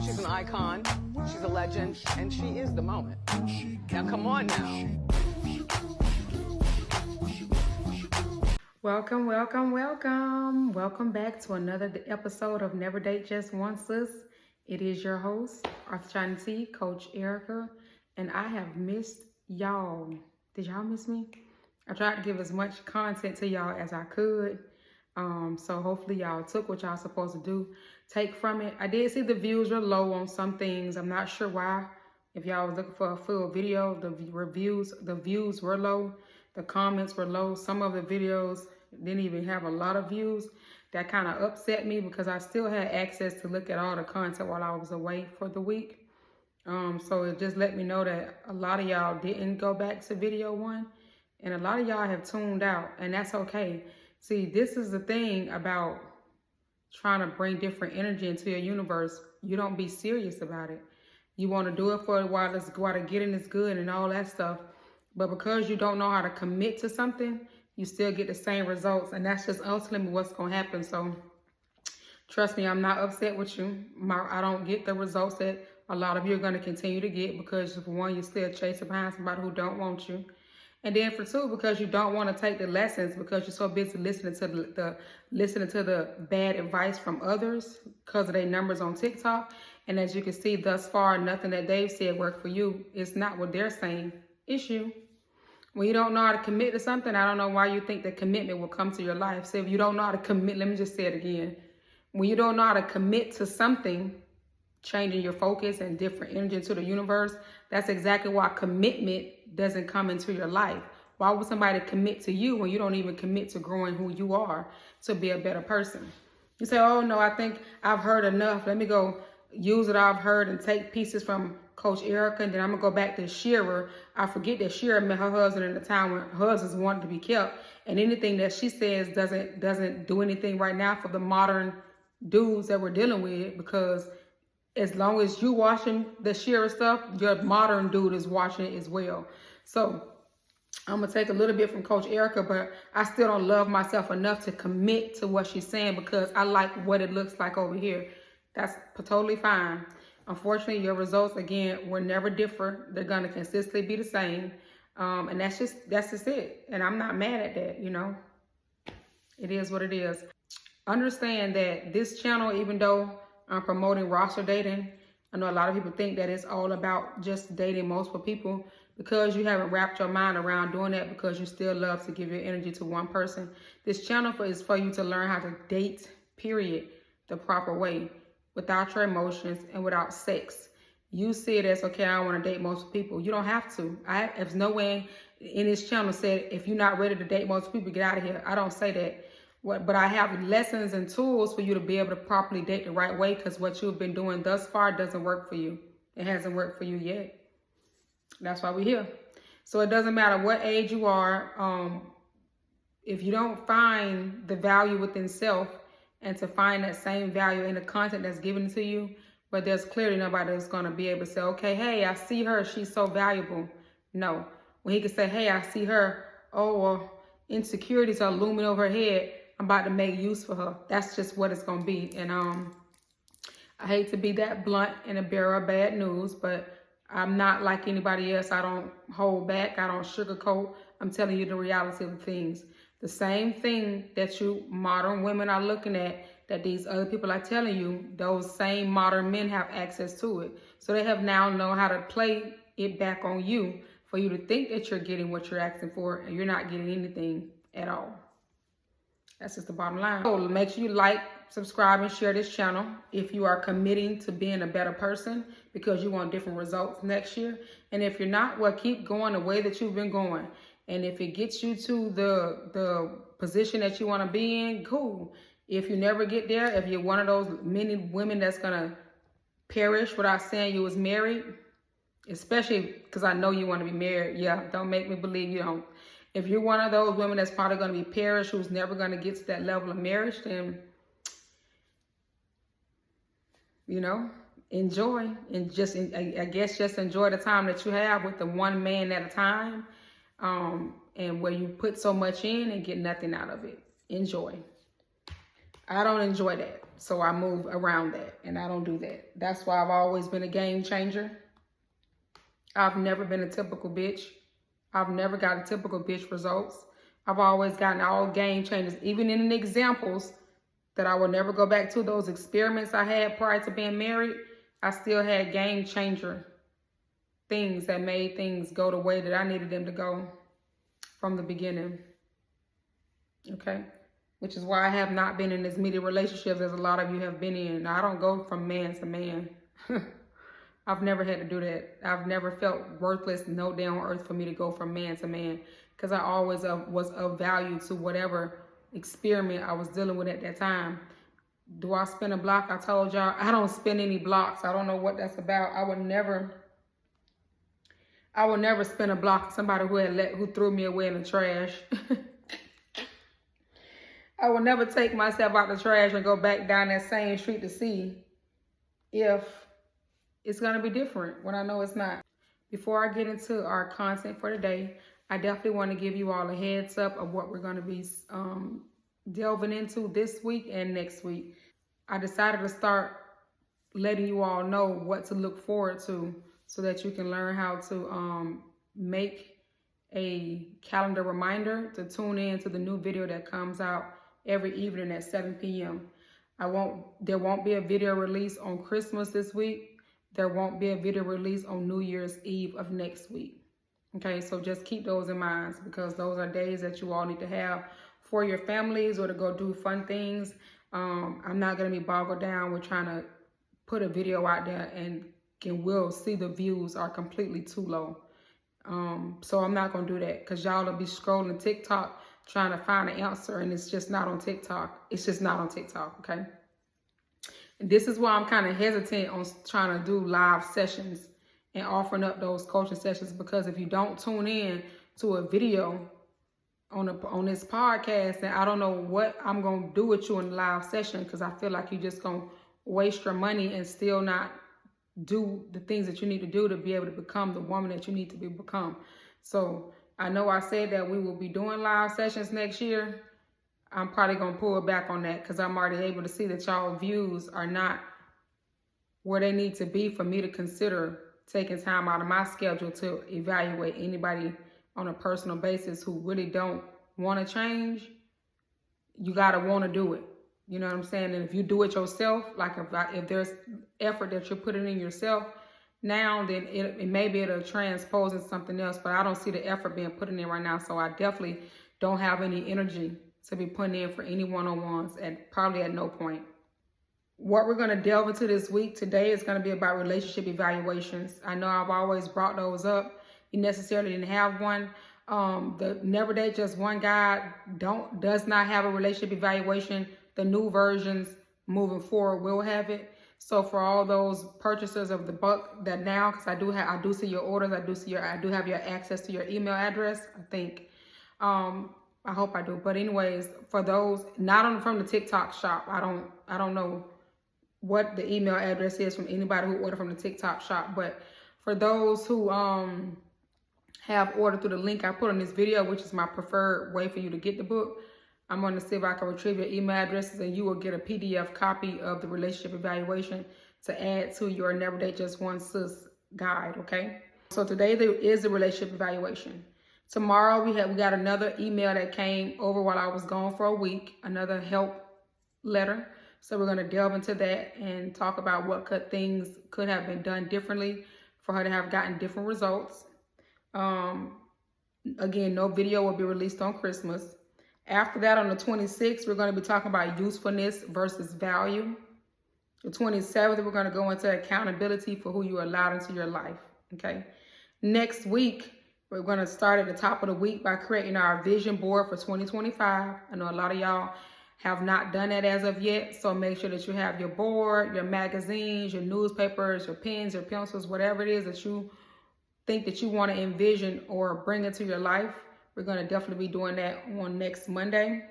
She's an icon, she's a legend, and she is the moment. Now come on now. Welcome, welcome, welcome. Welcome back to another episode of Never Date Just One Sis. It is your host, Arthur Coach Erica, and I have missed y'all. Did y'all miss me? I tried to give as much content to y'all as I could. So hopefully y'all took what y'all supposed to do. Take from it. I did see the views were low on some things. I'm not sure why. If y'all was looking for a full video, the views were low. The comments were low. Some of the videos didn't even have a lot of views. That kind of upset me because I still had access to look at all the content while I was away for the week. So it just let me know that a lot of y'all didn't go back to video one. And a lot of y'all have tuned out. And that's okay. See, this is the thing about trying to bring different energy into your universe. You don't be serious about it. You want to do it for a while, let's go out and get in is good and all that stuff. But because you don't know how to commit to something, you still get the same results. And that's just ultimately what's going to happen. So trust me, I'm not upset with you. I don't get the results that a lot of you are going to continue to get because, for one, you're still chasing behind somebody who don't want you. And then for two, because you don't want to take the lessons because you're so busy listening to the bad advice from others because of their numbers on TikTok. And as you can see thus far, nothing that they've said worked for you. It's not what they're saying. It's you. When you don't know how to commit to something, I don't know why you think that commitment will come to your life. So if you don't know how to commit, let me just say it again. When you don't know how to commit to something, changing your focus and different energy into the universe, that's exactly why commitment doesn't come into your life. Why would somebody commit to you when you don't even commit to growing who you are to be a better person? You say, oh no, I think I've heard enough. Let me go use what I've heard and take pieces from Coach Erica, and then I'm gonna go back to Shira. I forget that Shira met her husband in a time when husbands wanted to be kept, and anything that she says doesn't do anything right now for the modern dudes that we're dealing with, because as long as you watching the Shira stuff, your modern dude is watching it as well. So I'm gonna take a little bit from Coach Erica, but I still don't love myself enough to commit to what she's saying because I like what it looks like over here. That's totally fine. Unfortunately, your results, again, will never differ. They're gonna consistently be the same. And that's just it. And I'm not mad at that, you know. It is what it is. Understand that this channel, even though I'm promoting roster dating, I know a lot of people think that it's all about just dating multiple people because you haven't wrapped your mind around doing that because you still love to give your energy to one person. This channel is for you to learn how to date, period, the proper way, without your emotions and without sex. You see it as, okay, I want to date multiple people. You don't have to. There's no way in this channel said, if you're not ready to date multiple people, get out of here. I don't say that. But I have lessons and tools for you to be able to properly date the right way, because what you've been doing thus far doesn't work for you. It hasn't worked for you yet. That's why we're here. So it doesn't matter what age you are. If you don't find the value within self and to find that same value in the content that's given to you, but there's clearly nobody that's going to be able to say, okay, hey, I see her. She's so valuable. No. When he could say, hey, I see her. Oh, well, insecurities are looming over her head. I'm about to make use for her. That's just what it's going to be. And I hate to be that blunt and a bearer of bad news, but I'm not like anybody else. I don't hold back. I don't sugarcoat. I'm telling you the reality of things. The same thing that you modern women are looking at, that these other people are telling you, those same modern men have access to it. So they have now known how to play it back on you for you to think that you're getting what you're asking for, and you're not getting anything at all. That's just the bottom line. So make sure you like, subscribe, and share this channel if you are committing to being a better person because you want different results next year. And if you're not, well, keep going the way that you've been going. And if it gets you to the position that you want to be in, cool. If you never get there, if you're one of those many women that's going to perish without saying you was married, especially because I know you want to be married. Yeah, don't make me believe you don't. If you're one of those women that's probably going to be perished, who's never going to get to that level of marriage, then, you know, enjoy. And just, I guess, just enjoy the time that you have with the one man at a time. And where you put so much in and get nothing out of it. Enjoy. I don't enjoy that. So I move around that and I don't do that. That's why I've always been a game changer. I've never been a typical bitch. I've never got a typical bitch results. I've always gotten all game changers, even in the examples that I will never go back to, those experiments I had prior to being married. I still had game changer things that made things go the way that I needed them to go from the beginning. Okay? Which is why I have not been in as many relationships as a lot of you have been in. I don't go from man to man. I've never had to do that. I've never felt worthless, no day on earth for me to go from man to man, because I always was of value to whatever experiment I was dealing with at that time. Do I spin a block? I told y'all I don't spin any blocks. I don't know what that's about. I would never spin a block. Somebody who threw me away in the trash. I will never take myself out the trash and go back down that same street to see if it's going to be different when I know it's not. Before I get into our content for today, I definitely want to give you all a heads up of what we're going to be delving into this week and next week. I decided to start letting you all know what to look forward to so that you can learn how to make a calendar reminder to tune in to the new video that comes out every evening at 7 p.m. There won't be a video release on Christmas this week. There won't be a video release on New Year's Eve of next week. Okay, so just keep those in mind, because those are days that you all need to have for your families or to go do fun things. I'm not going to be boggled down with trying to put a video out there and will see the views are completely too low. So I'm not going to do that, because y'all will be scrolling TikTok trying to find an answer, and it's just not on TikTok. It's just not on TikTok, okay? And this is why I'm kind of hesitant on trying to do live sessions and offering up those coaching sessions, because if you don't tune in to a video on this podcast, then I don't know what I'm going to do with you in the live session, because I feel like you're just going to waste your money and still not do the things that you need to do to be able to become the woman that you need to become. So I know I said that we will be doing live sessions next year. I'm probably going to pull back on that, because I'm already able to see that y'all views are not where they need to be for me to consider taking time out of my schedule to evaluate anybody on a personal basis who really don't want to change. You got to want to do it. You know what I'm saying? And if you do it yourself, like if there's effort that you're putting in yourself now, then maybe it'll transpose into something else. But I don't see the effort being put in there right now. So I definitely don't have any energy to be putting in for any one-on-ones, and probably at no point. What we're going to delve into this week today is going to be about relationship evaluations. I know I've always brought those up. You necessarily didn't have one. The Never Date Just One guide does not have a relationship evaluation. The new versions moving forward will have it. So for all those purchasers of the book that now, because I do see your orders, I do have your access to your email address, I think. I hope I do. But anyways, for those not from the TikTok shop, I don't know what the email address is from anybody who ordered from the TikTok shop. But for those who have ordered through the link I put on this video, which is my preferred way for you to get the book, I'm going to see if I can retrieve your email addresses, and you will get a PDF copy of the relationship evaluation to add to your Never Date Just One Sis guide, okay? So today there is a relationship evaluation. Tomorrow we got another email that came over while I was gone for a week, another help letter. So we're going to delve into that and talk about what things could have been done differently for her to have gotten different results. Again, no video will be released on Christmas. After that, on the 26th, we're going to be talking about usefulness versus value. The 27th, we're going to go into accountability for who you allowed into your life, okay? Next week, we're going to start at the top of the week by creating our vision board for 2025. I know a lot of y'all have not done that as of yet, so make sure that you have your board, your magazines, your newspapers, your pens, your pencils, whatever it is that you think that you want to envision or bring into your life. We're going to definitely be doing that on next Monday.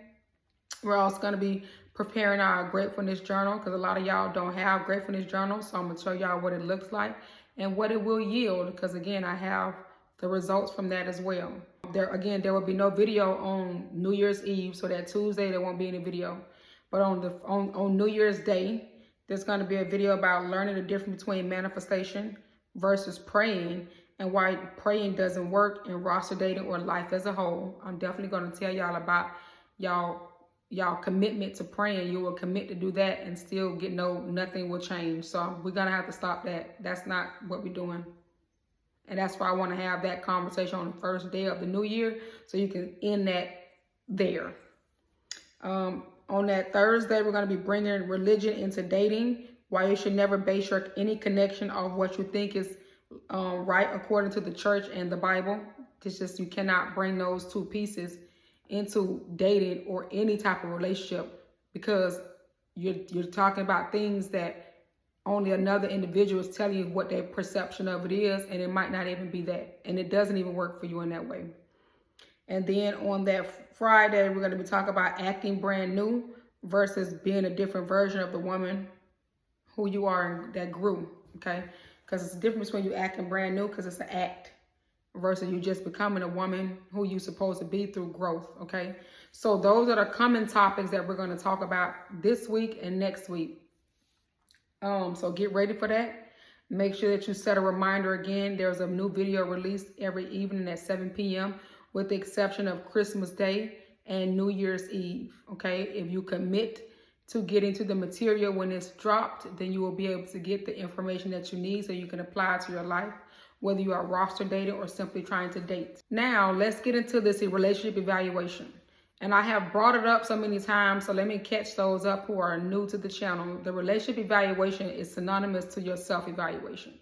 We're also going to be preparing our gratefulness journal, because a lot of y'all don't have gratefulness journals. So I'm going to show y'all what it looks like and what it will yield, because again, I have the results from that as well. There will be no video on New Year's Eve, so that Tuesday there won't be any video. But on New Year's Day, there's going to be a video about learning the difference between manifestation versus praying and why praying doesn't work in roster dating or life as a whole. I'm definitely going to tell y'all about y'all commitment to praying. You will commit to do that and still get nothing will change. So we're going to have to stop that. That's not what we're doing. And that's why I want to have that conversation on the first day of the new year, so you can end that there. On that Thursday, we're going to be bringing religion into dating, why you should never base any connection off what you think is right according to the church and the Bible. It's just you cannot bring those two pieces into dating or any type of relationship, because you're talking about things that only another individual is telling you what their perception of it is, and it might not even be that, and it doesn't even work for you in that way. And then on that Friday, we're going to be talking about acting brand new versus being a different version of the woman who you are that grew, okay? Because it's a difference when you acting brand new, because it's an act, versus you just becoming a woman who you're supposed to be through growth, okay? So those are the common topics that we're going to talk about this week and next week. So get ready for that. Make sure that you set a reminder again. There's a new video released every evening at 7 p.m. with the exception of Christmas Day and New Year's Eve, okay? If you commit to getting to the material when it's dropped, then you will be able to get the information that you need so you can apply it to your life, whether you are roster dating or simply trying to date. Now, let's get into this relationship evaluation. And I have brought it up so many times, so let me catch those up who are new to the channel. The relationship evaluation is synonymous to your self-evaluation.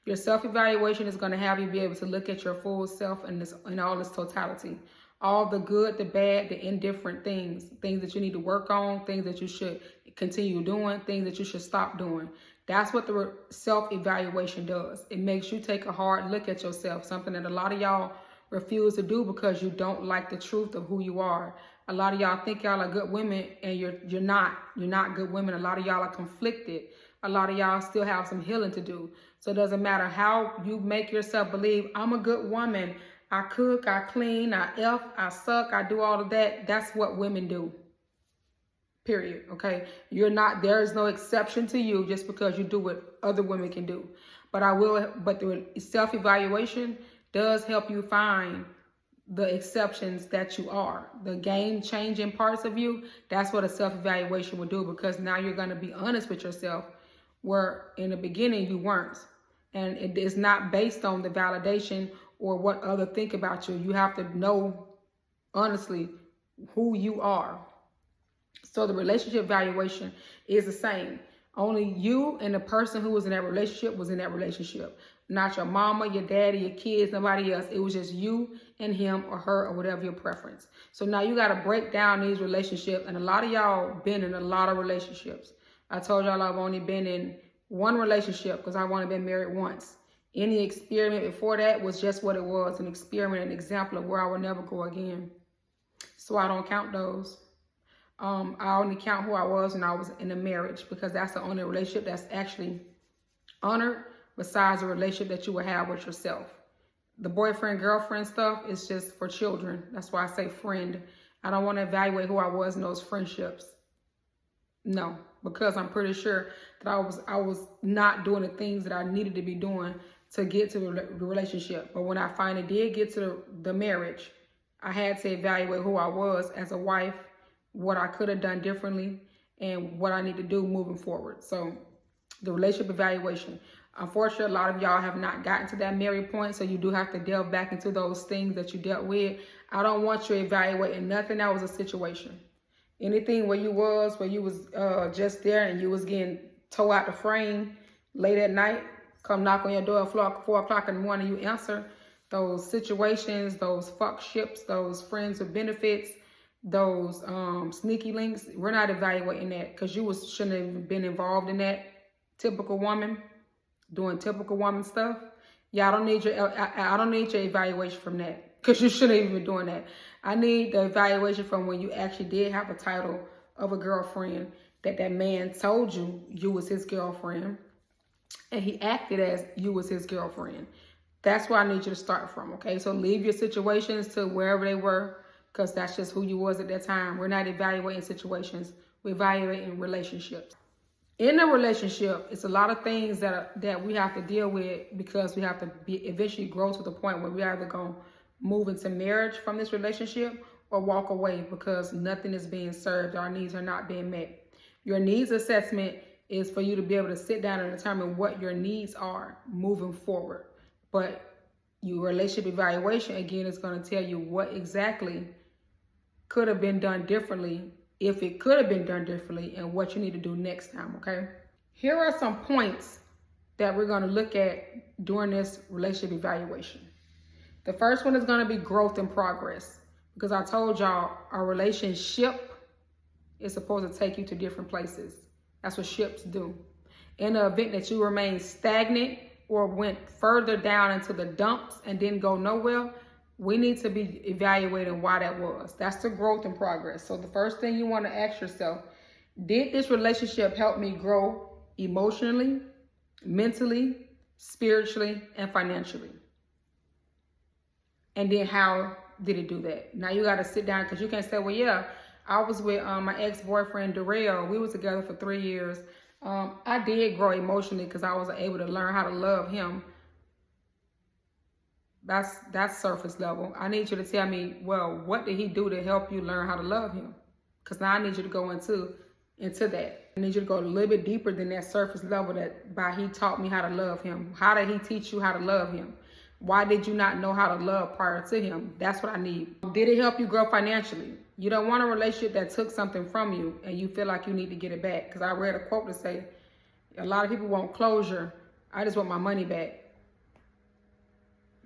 Your self-evaluation is going to have you be able to look at your full self in all its totality. All the good, the bad, the indifferent things that you need to work on, things that you should continue doing, things that you should stop doing. That's what the self-evaluation does. It makes you take a hard look at yourself, something that a lot of y'all refuse to do because you don't like the truth of who you are. A lot of y'all think y'all are good women, and you're not. You're not good women. A lot of y'all are conflicted. A lot of y'all still have some healing to do. So it doesn't matter how you make yourself believe, I'm a good woman. I cook, I clean, I suck, I do all of that. That's what women do. Period. Okay. You're not, there is no exception to you just because you do what other women can do. But the self-evaluation does help you find the exceptions that you are. The game changing parts of you, that's what a self-evaluation will do, because now you're going to be honest with yourself, where in the beginning you weren't. And it is not based on the validation or what others think about you. You have to know honestly who you are. So the relationship evaluation is the same. Only you and the person who was in that relationship was in that relationship. Not your mama, your daddy, your kids, nobody else. It was just you and him or her or whatever your preference. So now you got to break down these relationships. And a lot of y'all been in a lot of relationships. I told y'all I've only been in one relationship because I've only been married once. Any experiment before that was just what it was, an experiment, an example of where I will never go again. So I don't count those. I only count who I was when I was in a marriage, because that's the only relationship that's actually honored besides the relationship that you will have with yourself. The boyfriend, girlfriend stuff is just for children. That's why I say friend. I don't want to evaluate who I was in those friendships. No, because I'm pretty sure that I was not doing the things that I needed to be doing to get to the relationship. But when I finally did get to the marriage, I had to evaluate who I was as a wife, what I could have done differently, and what I need to do moving forward. So the relationship evaluation. Unfortunately, a lot of y'all have not gotten to that married point, so you do have to delve back into those things that you dealt with. I don't want you evaluating nothing that was a situation. Anything where you was just there and you was getting tore out the frame late at night, come knock on your door at 4 o'clock in the morning, you answer. Those situations, those fuck ships, those friends with benefits, those sneaky links, we're not evaluating that, because you shouldn't have been involved in that. Typical woman doing typical woman stuff. Yeah, I don't need your evaluation from that, because you shouldn't even be doing that. I need the evaluation from when you actually did have a title of a girlfriend, that man told you was his girlfriend, and he acted as you was his girlfriend. That's where I need you to start from, okay? So leave your situations to wherever they were, because that's just who you was at that time. We're not evaluating situations. we evaluate in relationships. In a relationship, it's a lot of things that we have to deal with, because we have to eventually grow to the point where we're either going to move into marriage from this relationship or walk away because nothing is being served. Our needs are not being met. Your needs assessment is for you to be able to sit down and determine what your needs are moving forward. But your relationship evaluation, again, is going to tell you what exactly could have been done differently, if it could have been done differently, and what you need to do next time, okay? Here are some points that we're going to look at during this relationship evaluation. The first one is going to be growth and progress, because I told y'all our relationship is supposed to take you to different places. That's what ships do. In the event that you remain stagnant or went further down into the dumps and didn't go nowhere, we need to be evaluating why that was. That's the growth and progress. So the first thing you want to ask yourself, did this relationship help me grow emotionally, mentally, spiritually, and financially? And then how did it do that? Now you got to sit down, because you can't say, well, yeah, I was with my ex-boyfriend, Darrell. We were together for 3 years. I did grow emotionally because I was able to learn how to love him. That's surface level. I need you to tell me, well, what did he do to help you learn how to love him? Because now I need you to go into that. I need you to go a little bit deeper than that surface level, that by he taught me how to love him. How did he teach you how to love him? Why did you not know how to love prior to him? That's what I need. Did it help you grow financially? You don't want a relationship that took something from you and you feel like you need to get it back. Because I read a quote that say, a lot of people want closure. I just want my money back.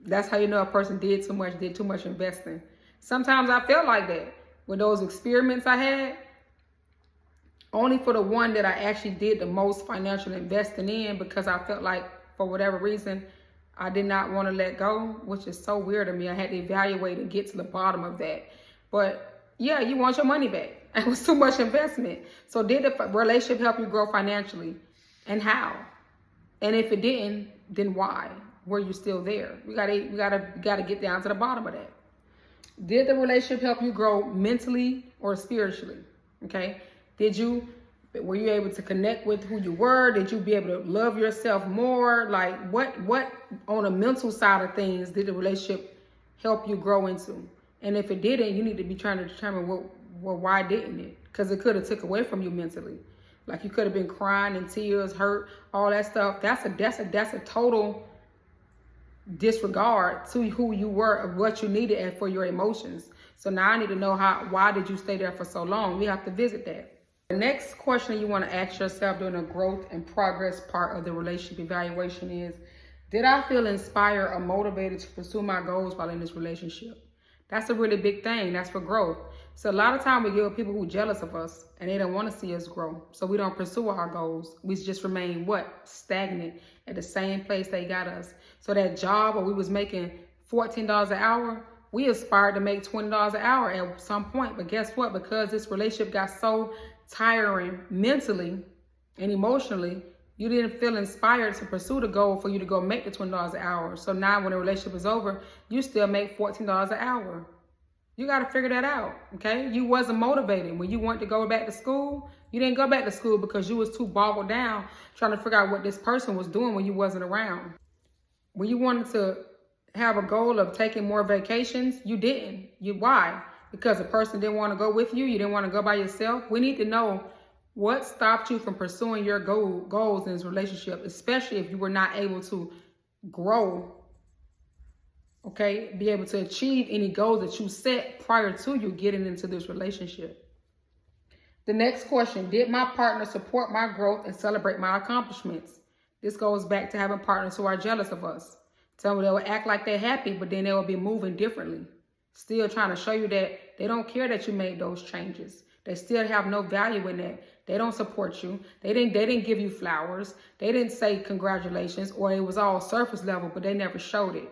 That's how you know a person did too much investing. Sometimes I felt like that with those experiments I had. Only for the one that I actually did the most financial investing in, because I felt like for whatever reason, I did not want to let go, which is so weird to me. I had to evaluate and get to the bottom of that. But yeah, you want your money back. It was too much investment. So did the relationship help you grow financially? And how? And if it didn't, then why? Were you still there? We gotta get down to the bottom of that. Did the relationship help you grow mentally or spiritually? Okay. Were you able to connect with who you were? Did you be able to love yourself more? Like what on a mental side of things did the relationship help you grow into? And if it didn't, you need to be trying to determine why didn't it? Because it could have took away from you mentally. Like you could have been crying in tears, hurt, all that stuff. That's a total disregard to who you were, what you needed, and for your emotions. So now I need to know why did you stay there for so long? We have to visit that. The next question you want to ask yourself during the growth and progress part of the relationship evaluation is, did I feel inspired or motivated to pursue my goals while in this relationship? That's a really big thing. That's for growth. So a lot of time we get with people who are jealous of us and they don't want to see us grow. So we don't pursue our goals. We just remain stagnant at the same place they got us. So that job where we was making $14 an hour, we aspired to make $20 an hour at some point. But guess what? Because this relationship got so tiring mentally and emotionally, you didn't feel inspired to pursue the goal for you to go make the $20 an hour. So now when the relationship is over, you still make $14 an hour. You got to figure that out, okay? You wasn't motivated. When you wanted to go back to school, you didn't go back to school because you was too boggled down trying to figure out what this person was doing when you wasn't around. When you wanted to have a goal of taking more vacations, you didn't. Why? Because the person didn't want to go with you. You didn't want to go by yourself. We need to know what stopped you from pursuing your goals in this relationship, especially if you were not able to grow, okay? Be able to achieve any goals that you set prior to you getting into this relationship. The next question, did my partner support my growth and celebrate my accomplishments? This goes back to having partners who are jealous of us. Some they will act like they're happy, but then they will be moving differently. Still trying to show you that they don't care that you made those changes. They still have no value in that. They don't support you. They didn't give you flowers. They didn't say congratulations, or it was all surface level, but they never showed it.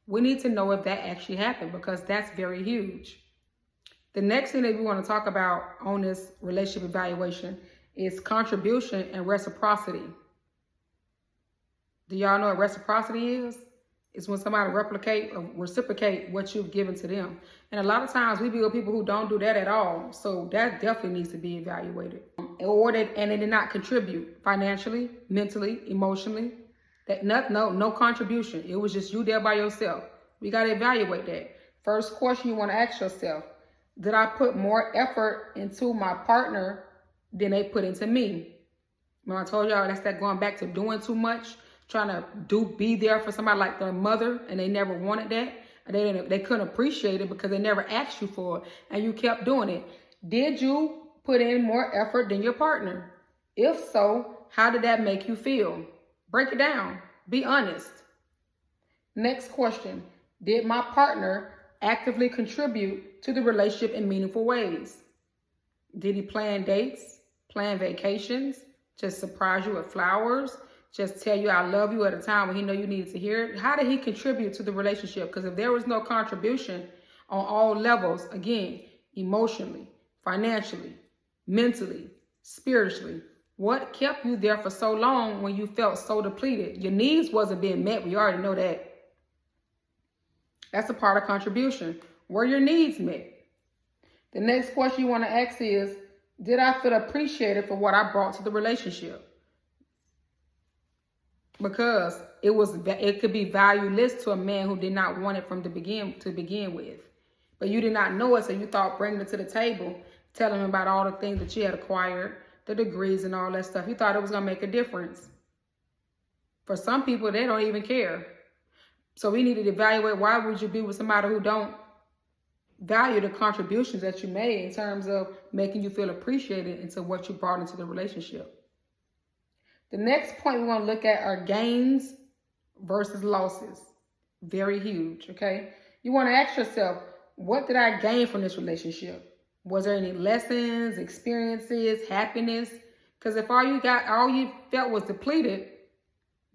We need to know if that actually happened, because that's very huge. The next thing that we want to talk about on this relationship evaluation is contribution and reciprocity. Do y'all know what reciprocity is? It's when somebody replicate or reciprocate what you've given to them. And a lot of times we be with people who don't do that at all. So that definitely needs to be evaluated. And they did not contribute financially, mentally, emotionally. No contribution. It was just you there by yourself. We got to evaluate that. First question you want to ask yourself: did I put more effort into my partner than they put into me? When I told y'all that's that going back to doing too much, trying to be there for somebody like their mother, and they never wanted that. And they couldn't appreciate it because they never asked you for it, and you kept doing it. Did you put in more effort than your partner? If so, how did that make you feel? Break it down. Be honest. Next question: did my partner actively contribute to the relationship in meaningful ways? Did he plan dates, plan vacations, just surprise you with flowers, just tell you I love you at a time when he know you needed to hear it? How did he contribute to the relationship? Because if there was no contribution on all levels, again, emotionally, financially, mentally, spiritually, what kept you there for so long when you felt so depleted? Your needs wasn't being met. We already know that. That's a part of contribution. Were your needs met? The next question you want to ask is, did I feel appreciated for what I brought to the relationship? Because it could be valueless to a man who did not want it to begin with. But you did not know it, so you thought bringing it to the table, telling him about all the things that you had acquired, the degrees and all that stuff, you thought it was going to make a difference. For some people, they don't even care. So we need to evaluate, why would you be with somebody who don't value the contributions that you made in terms of making you feel appreciated into what you brought into the relationship? The next point we want to look at are gains versus losses. Very huge, okay? You want to ask yourself, what did I gain from this relationship? Was there any lessons, experiences, happiness? Because if all you felt was depleted,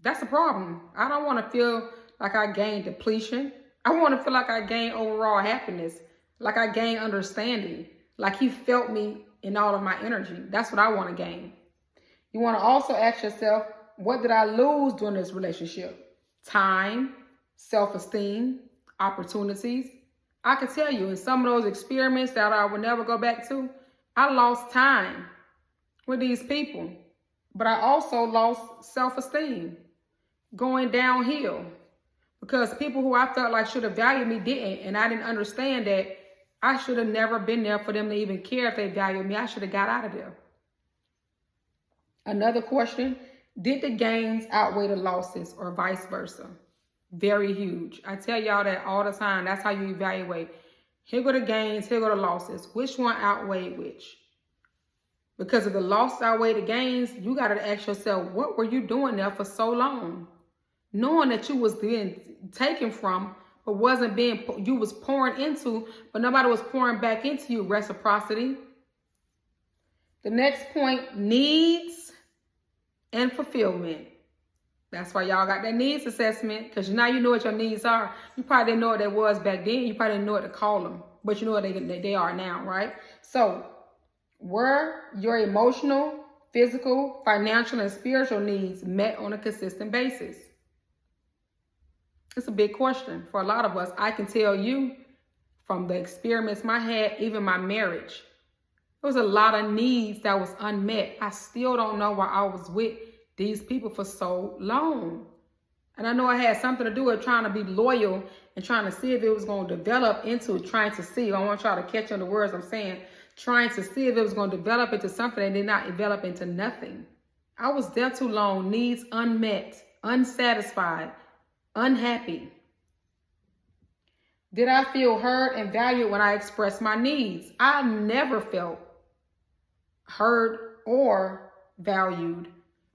that's a problem. I don't want to feel like I gained depletion. I want to feel like I gained overall happiness, like I gained understanding, like he felt me in all of my energy. That's what I want to gain. You want to also ask yourself, what did I lose during this relationship? Time, self-esteem, opportunities. I can tell you, in some of those experiments that I would never go back to, I lost time with these people. But I also lost self-esteem, going downhill. Because people who I felt like should have valued me didn't. And I didn't understand that I should have never been there for them to even care if they valued me. I should have got out of there. Another question: did the gains outweigh the losses, or vice versa? Very huge. I tell y'all that all the time. That's how you evaluate. Here go the gains, here go the losses. Which one outweighed which? Because if the losses outweigh the gains, you got to ask yourself, what were you doing there for so long? Knowing that you was being taken from, but you was pouring into, but nobody was pouring back into you. Reciprocity. The next point: needs and fulfillment. That's why y'all got that needs assessment, because now you know what your needs are. You probably didn't know what that was back then. You probably didn't know what to call them, but you know what they are now, right? So were your emotional, physical, financial, and spiritual needs met on a consistent basis? It's a big question for a lot of us. I can tell you from the experiments I had, even my marriage, there was a lot of needs that was unmet. I still don't know why I was with these people for so long. And I know I had something to do with trying to be loyal and trying to see if it was going to develop into trying to see. I want y'all to catch on the words I'm saying. Trying to see if it was going to develop into something and did not develop into nothing. I was there too long. Needs unmet, unsatisfied, unhappy. Did I feel heard and valued when I expressed my needs? I never felt heard or valued.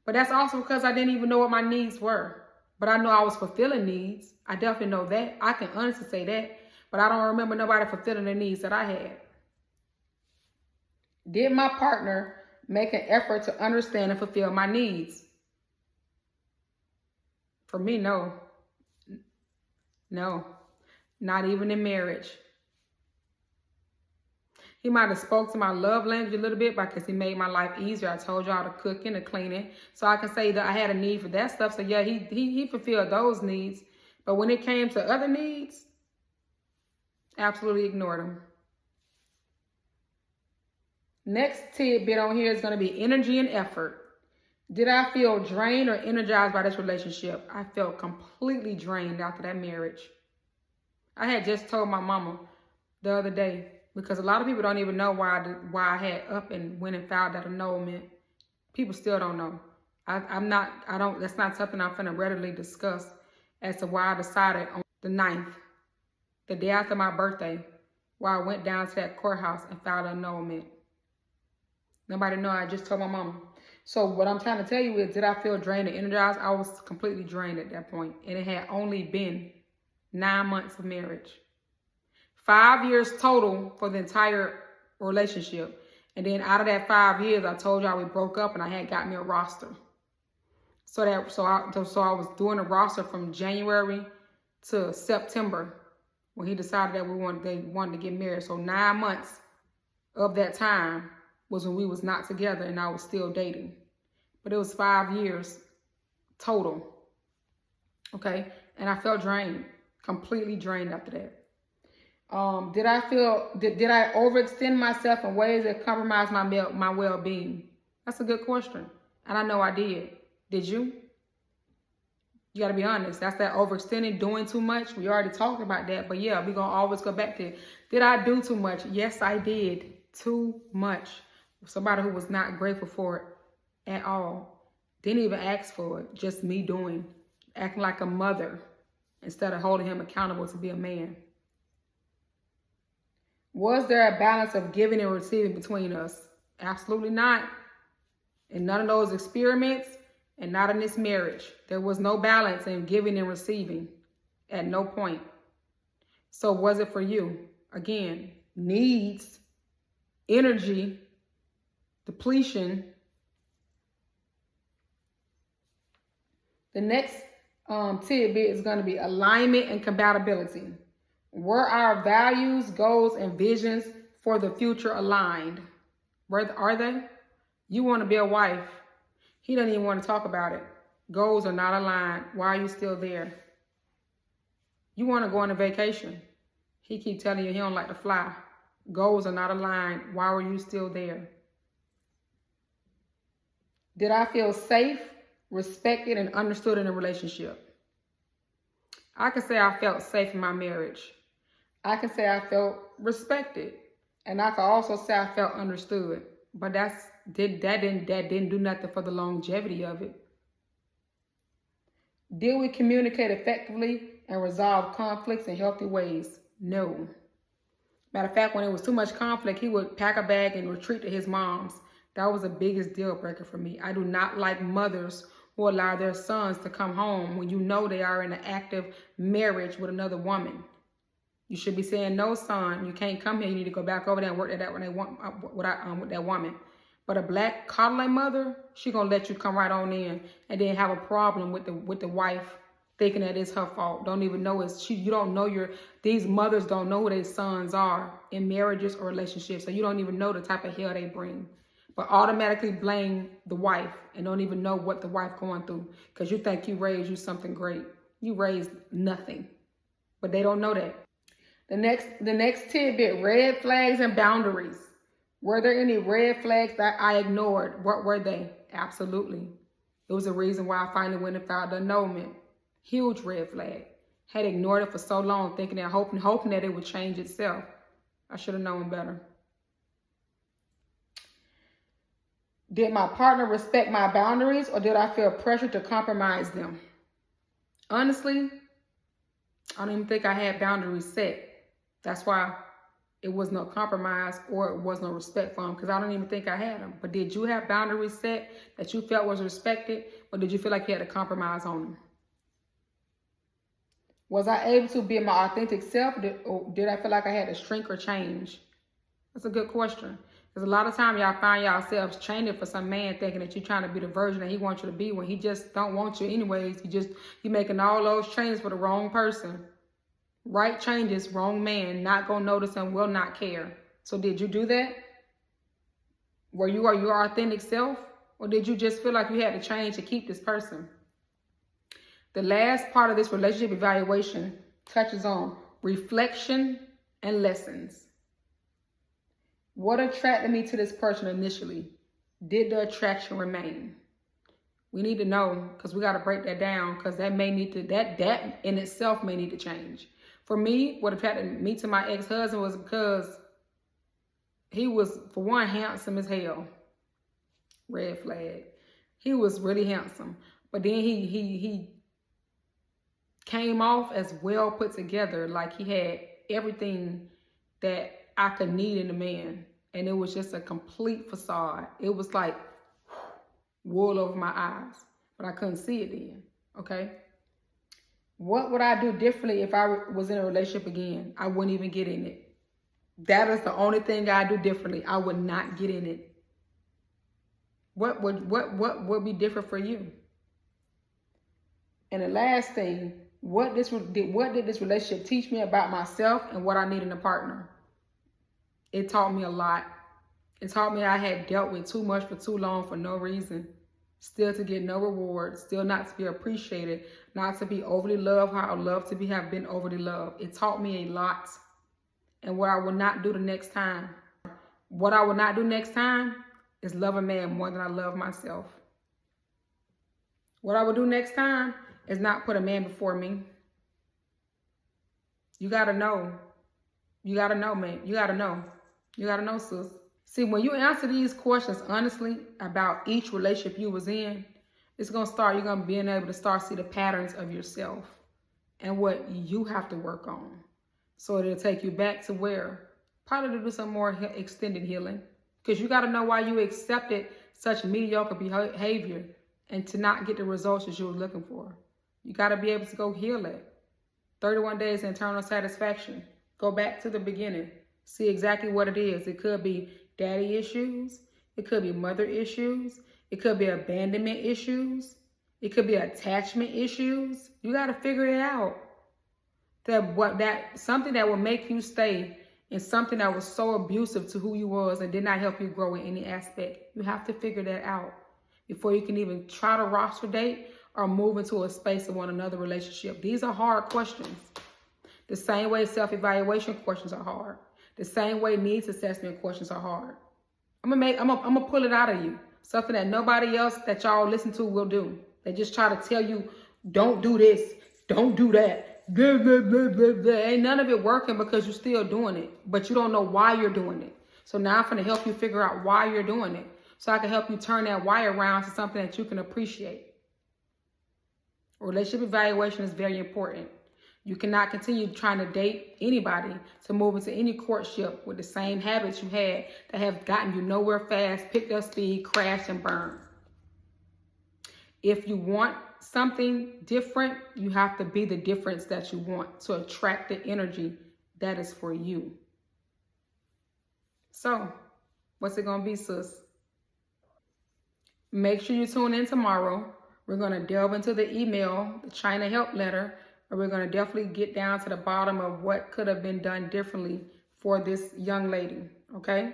But that's also because I didn't even know what my needs were. But I know I was fulfilling needs. I definitely know that. I can honestly say that. But I don't remember nobody fulfilling the needs that I had. Did my partner make an effort to understand and fulfill my needs? For me, no. No. Not even in marriage. He might have spoke to my love language a little bit because he made my life easier. I told y'all the cooking, the cleaning. So I can say that I had a need for that stuff. So yeah, he fulfilled those needs. But when it came to other needs, absolutely ignored them. Next tidbit on here is going to be energy and effort. Did I feel drained or energized by this relationship? I felt completely drained after that marriage. I had just told my mama the other day, because a lot of people don't even know why I had up and went and filed that annulment. People still don't know. That's not something I'm finna readily discuss as to why I decided on the 9th, the day after my birthday, why I went down to that courthouse and filed an annulment. Nobody know. I just told my mama. So what I'm trying to tell you is, did I feel drained and energized? I was completely drained at that point. And it had only been 9 months of marriage. 5 years total for the entire relationship. And then out of that 5 years, I told y'all we broke up and I had got me a roster. So I was doing a roster from January to September when he decided that they wanted to get married. So 9 months of that time was when we was not together and I was still dating. But it was 5 years total. Okay? And I felt drained, completely drained after that. Did I overextend myself in ways that compromised my well-being? That's a good question. And I know I did. Did you? You got to be honest. That's that overextending, doing too much. We already talked about that. But yeah, we're going to always go back to it. Did I do too much? Yes, I did. Too much. Somebody who was not grateful for it at all. Didn't even ask for it. Just me doing. Acting like a mother instead of holding him accountable to be a man. Was there a balance of giving and receiving between us? Absolutely not. In none of those experiments and not in this marriage. There was no balance in giving and receiving at no point. So was it for you? Again, needs, energy, depletion. The next tidbit is going to be alignment and compatibility. Were our values, goals, and visions for the future aligned? Are they? You want to be a wife. He doesn't even want to talk about it. Goals are not aligned. Why are you still there? You want to go on a vacation. He keep telling you he don't like to fly. Goals are not aligned. Why were you still there? Did I feel safe, respected, and understood in a relationship? I can say I felt safe in my marriage. I can say I felt respected. And I can also say I felt understood. But that didn't do nothing for the longevity of it. Did we communicate effectively and resolve conflicts in healthy ways? No. Matter of fact, when it was too much conflict, he would pack a bag and retreat to his mom's. That was the biggest deal breaker for me. I do not like mothers who allow their sons to come home when you know they are in an active marriage with another woman. You should be saying, no, son, you can't come here. You need to go back over there and work at that when they want with that woman. But a black coddling mother, she gonna let you come right on in and then have a problem with the wife, thinking that it's her fault. Don't even know you don't know these mothers don't know who their sons are in marriages or relationships. So you don't even know the type of hell they bring. But automatically blame the wife and don't even know what the wife going through because you think you raised you something great. You raised nothing. But they don't know that. The next tidbit, red flags and boundaries. Were there any red flags that I ignored? What were they? Absolutely. It was a reason why I finally went and filed the annulment. Huge red flag. Had ignored it for so long, thinking that hoping that it would change itself. I should have known better. Did my partner respect my boundaries or did I feel pressure to compromise them? Honestly, I don't even think I had boundaries set. That's why it was no compromise or it was no respect for him because I don't even think I had them. But did you have boundaries set that you felt was respected or did you feel like you had to compromise on them? Was I able to be my authentic self or did I feel like I had to shrink or change? That's a good question. Because a lot of times y'all find yourselves changing for some man thinking that you're trying to be the version that he wants you to be when he just don't want you anyways. You're making all those changes for the wrong person. Right changes, wrong man, not going to notice and will not care. So did you do that? Were you your authentic self? Or did you just feel like you had to change to keep this person? The last part of this relationship evaluation touches on reflection and lessons. What attracted me to this person initially? Did the attraction remain? We need to know, because we got to break that down, because that in itself may need to change. For me, what attracted me to my ex-husband was because he was, for one, handsome as hell. Red flag. He was really handsome. But then he came off as well put together, like he had everything that I could need in a man. And it was just a complete facade. It was like wool over my eyes. But I couldn't see it then, okay? What would I do differently if I was in a relationship again? I wouldn't even get in it. That is the only thing I do differently. I would not get in it. What would be different for you? And the last thing, what did this relationship teach me about myself and what I need in a partner? It taught me a lot. It taught me I had dealt with too much for too long for no reason. Still to get no reward, still not to be appreciated, not to be overly loved how I love to have been overly loved. It taught me a lot. And what I will not do the next time. What I will not do next time is love a man more than I love myself. What I will do next time is not put a man before me. You gotta know. You gotta know, man. You gotta know. You gotta know, sis. See, when you answer these questions honestly about each relationship you was in, it's gonna start, you're gonna be able to start see the patterns of yourself and what you have to work on. So it'll take you back to where? Probably to do some more extended healing. Because you gotta know why you accepted such mediocre behavior and to not get the results that you were looking for. You gotta be able to go heal it. 31 days internal satisfaction. Go back to the beginning. See exactly what it is. It could be daddy issues. It could be mother issues. It could be abandonment issues. It could be attachment issues. You got to figure it out. Something that will make you stay in something that was so abusive to who you was and did not help you grow in any aspect. You have to figure that out before you can even try to roster date or move into a space of one another relationship. These are hard questions. The same way self-evaluation questions are hard. The same way needs assessment questions are hard. I'm gonna pull it out of you. Something that nobody else that y'all listen to will do. They just try to tell you, don't do this, don't do that. Blah, blah, blah, blah, blah. Ain't none of it working because you're still doing it, but you don't know why you're doing it. So now I'm gonna help you figure out why you're doing it, so I can help you turn that why around to something that you can appreciate. Relationship evaluation is very important. You cannot continue trying to date anybody to move into any courtship with the same habits you had that have gotten you nowhere fast, picked up speed, crashed, and burned. If you want something different, you have to be the difference that you want to attract the energy that is for you. So, what's it going to be, sis? Make sure you tune in tomorrow. We're going to delve into the email, the China help letter, and we're going to definitely get down to the bottom of what could have been done differently for this young lady, okay?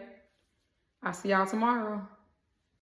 I'll see y'all tomorrow.